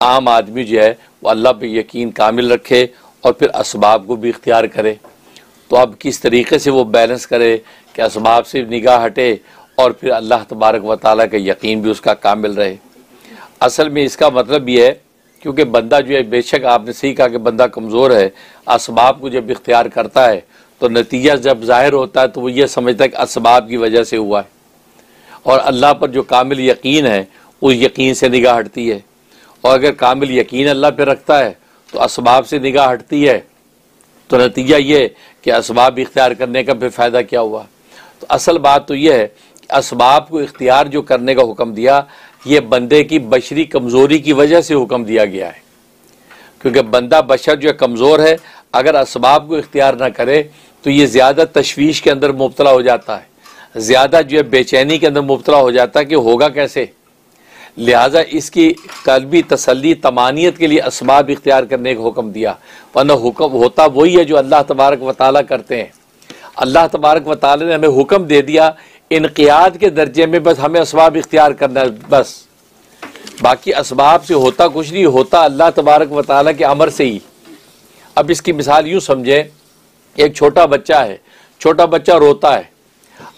आम आदमी जो है वो अल्लाह पे यकीन कामिल रखे और फिर असबाब को भी इख्तियार करे। तो अब किस तरीके से वो बैलेंस करे कि असबाब से निगाह हटे और फिर अल्लाह तबारक व तआला का यकीन भी उसका कामिल रहे। असल में इसका मतलब ये है, क्योंकि बंदा जो है, बेशक आपने सही कहा कि बंदा कमज़ोर है, असबाब को जब इख्तियार करता है तो नतीजा जब ज़ाहिर होता है तो वो ये समझता है कि असबाब की वजह से हुआ है, और अल्लाह पर जो कामिल यकीन है उस यकीन से निगाह हटती है। और अगर कामिल यकीन अल्लाह पर रखता है तो असबाब से निगाह हटती है, तो नतीजा ये कि असबाब इख्तियार करने का फिर फ़ायदा क्या हुआ। तो असल बात तो यह है कि असबाब को इख्तियार जो करने का हुक्म दिया, ये बंदे की बशरी कमज़ोरी की वजह से हुक्म दिया गया है, क्योंकि बंदा बशर जो है कमज़ोर है, अगर असबाब को इख्तियार ना करे तो ये ज़्यादा तशवीश के अंदर मुब्तला हो जाता है, ज़्यादा जो है बेचैनी के अंदर मुब्तला हो जाता है कि होगा कैसे। लिहाजा इसकी कल्बी तसल्ली तमानियत के लिए असबाब इख्तियार करने का हुक्म दिया, वरना हुक्म होता वही है जो अल्लाह तबारक व तआला करते हैं। अल्लाह तबारक व तआला ने हमें हुक्म दे दिया इनक़ियाद के दर्जे में, बस हमें असबाब इख्तियार करना है बस, बाकी असबाब से होता कुछ नहीं, होता अल्लाह तबारक व तआला के अमर से ही। अब इसकी मिसाल यूँ समझें, एक छोटा बच्चा है, छोटा बच्चा रोता है,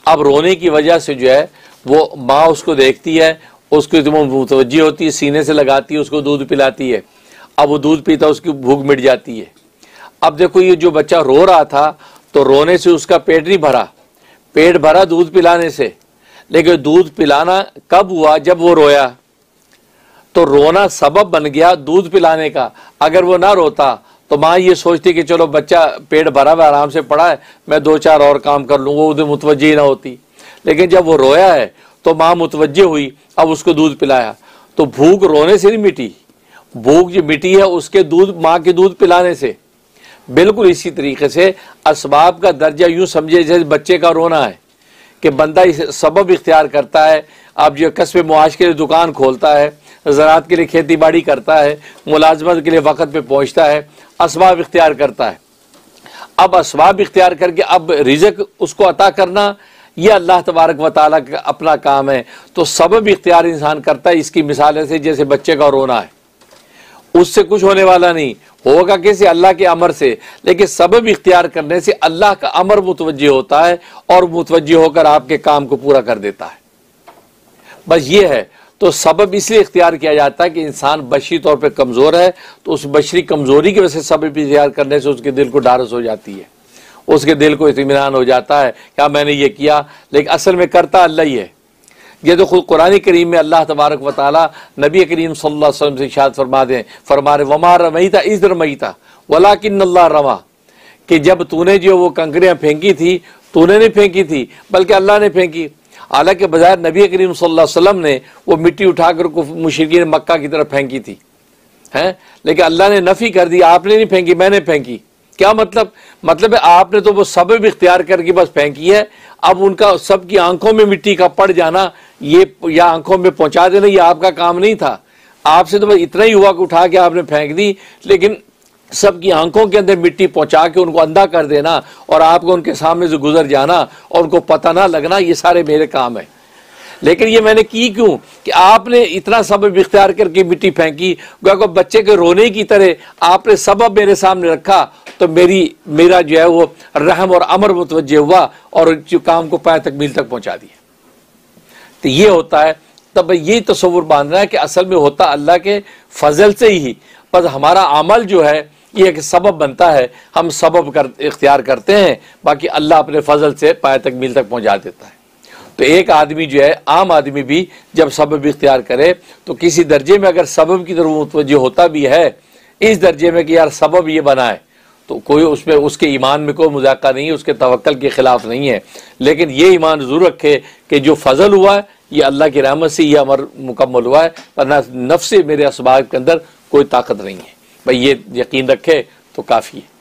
अब रोने की वजह से जो है वो माँ उसको देखती है, उसकी मुतवज्जी होती है, सीने से लगाती है, उसको दूध पिलाती है। अब वो दूध पीता है, उसकी भूख मिट जाती है। अब देखो ये जो बच्चा रो रहा था तो रोने से उसका पेट नहीं भरा, पेट भरा दूध पिलाने से, लेकिन दूध पिलाना कब हुआ, जब वो रोया, तो रोना सबब बन गया दूध पिलाने का। अगर वो ना रोता तो माँ ये सोचती कि चलो बच्चा पेट भरा हुआ आराम से पड़ा है, मैं 2-4 और काम कर लूँ, वो उधर मुतवज्जी ना होती। लेकिन जब वो रोया है तो माँ मुतवज्जी हुई, अब उसको दूध पिलाया। तो भूख रोने से नहीं मिटी, भूख जो मिटी है उसके दूध, माँ के दूध पिलाने से। बिल्कुल इसी तरीके से असबाब का दर्जा यूँ समझे जैसे बच्चे का रोना है कि बंदा इस सबब इख्तियार करता है। अब जो कस्बे मुआश के लिए दुकान खोलता है, ज़राअत के लिए खेती बाड़ी करता है, मुलाजमत के लिए वक़्त पे पहुँचता है, असबाब इख्तियार करता है। अब असबाब इख्तियार करके अब रिज़्क़ उसको अता करना, यह अल्लाह तबारक व तआला का अपना काम है। तो सबब इख्तियार इंसान करता है। इसकी मिसाल ऐसे जैसे बच्चे का रोना है, उससे कुछ होने वाला नहीं, होगा कैसे, अल्लाह के अमर से। लेकिन सबब इख्तियार करने से अल्लाह का अमर मुतवज्जी होता है और मुतवज्जी होकर आपके काम को पूरा कर देता है। बस ये है। तो सबब इसलिए इख्तियार किया जाता है कि इंसान बशरी तौर पर कमज़ोर है, तो उस बशरी कमज़ोरी की वजह से सबब इख्तियार करने से उसके दिल को ढारस हो जाती है, उसके दिल को इत्मीनान हो जाता है क्या मैंने ये किया, लेकिन असल में करता अल्लाह ही है। ये तो खुद कुरान करीम में अल्लाह तबारक व तआला नबी करीम सल्लल्लाहु अलैहि वसल्लम से इरशाद फरमा रहे वमा रमईता इज़ रमईता वलाकिन्नल्लाह रमा, कि जब तूने जो वो कंकरियाँ फेंकी थी, तूने नहीं फेंकी थी बल्कि अल्लाह ने फेंकी। हालांकि बजाय नबी करीम सल्लल्लाहु अलैहि वसल्लम ने वो मिट्टी उठाकर मुशरिकीन मक्का की तरफ फेंकी थी, हैं, लेकिन अल्लाह ने नफ़ी कर दी, आपने नहीं फेंकी, मैंने फेंकी। क्या मतलब है आपने तो वो सबब इख्तियार करके बस फेंकी है। अब उनका सबकी आंखों में मिट्टी का पड़ जाना, ये या आंखों में पहुंचा देना, ये आपका काम नहीं था। आपसे तो बस इतना ही हुआ कि उठा के आपने फेंक दी, लेकिन सबकी आंखों के अंदर मिट्टी पहुंचा के उनको अंधा कर देना और आपको उनके सामने से गुजर जाना और उनको पता ना लगना, ये सारे मेरे काम है। लेकिन ये मैंने की क्यों कि आपने इतना सबब इख्तियार करके मिट्टी फेंकी, को बच्चे के रोने की तरह आपने सबब मेरे सामने रखा, तो मेरा जो है वो रहम और अमर मुतवज्जे हुआ और जो काम को पाए तकमील तक पहुंचा दिया। तो ये होता है। तब यही तसव्वुर बांधना है कि असल में होता अल्लाह के फजल से ही, पर हमारा अमल जो है ये एक सबब बनता है, हम सबब इख्तियार करते हैं, बाकी अल्लाह अपने फजल से पाए तकमील तक पहुंचा देता है। तो एक आदमी जो है, आम आदमी भी जब सबब इख्तियार करे तो किसी दर्जे में अगर सबब की तरफ मुतवज्जे होता भी है, इस दर्जे में कि यार सबब ये बना है, तो कोई उसमें उसके ईमान में कोई मुज़ाक़ा नहीं है, उसके तवक्कल के ख़िलाफ़ नहीं है। लेकिन ये ईमान ज़रूर रखे कि जो फजल हुआ है ये अल्लाह की रहमत से ये अमर मुकम्मल हुआ है, वरना नफ्स से मेरे असबाब के अंदर कोई ताकत नहीं है। भाई ये यकीन रखे तो काफ़ी है।